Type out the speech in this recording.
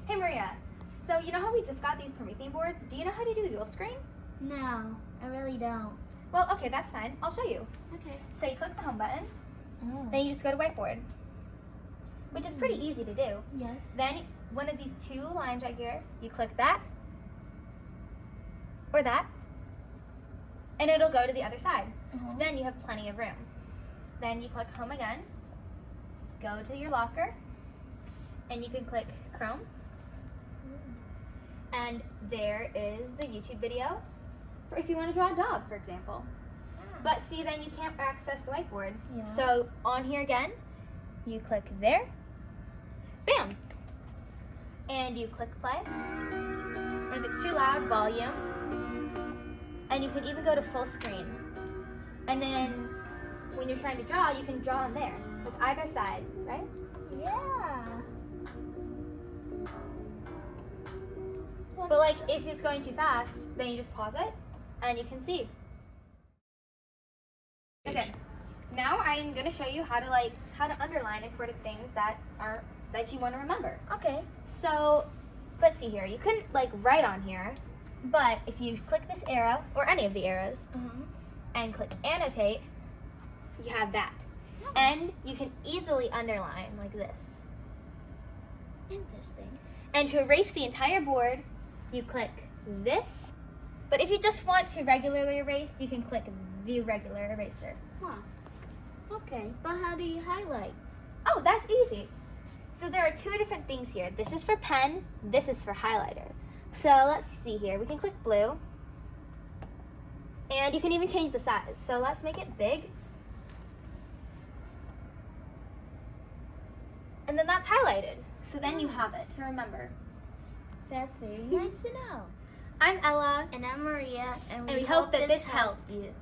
Hey Maria, so you know how we just got these Promethean boards? Do you know how to do dual screen? No, I really don't. Well, okay, that's fine. I'll show you. Okay. So you click the home button, Oh. then you just go to whiteboard, which is pretty easy to do. Yes. Then one of these two lines right here, you click that or that, and it'll go to the other side. So then you have plenty of room. Then you click home again, go to your locker, and you can click Chrome. And there is the YouTube video for if you want to draw a dog, for example. But see, then you can't access the whiteboard. Yeah. So on here again, you click there, bam, and you click play. And if it's too loud, volume. And you can even go to full screen. And then when you're trying to draw, you can draw on there with either side, right? Yeah. But like if it's going too fast, then you just pause it and you can see. Okay. Now I'm gonna show you how to underline important things that you want to remember. Okay. So let's see here. You couldn't like write on here, but if you click this arrow or any of the arrows and click annotate, you have that. And you can easily underline like this. Interesting. And to erase the entire board, you click this. But if you just want to regularly erase, you can click the regular eraser. Huh. Okay. But how do you highlight? Oh, that's easy. So there are two different things here. This is for pen, this is for highlighter. So let's see here. We can click blue. And you can even change the size. So let's make it big. And then that's highlighted. So then you have it to remember. That's very nice to know. I'm Ella. And I'm Maria. And we hope that this helped you.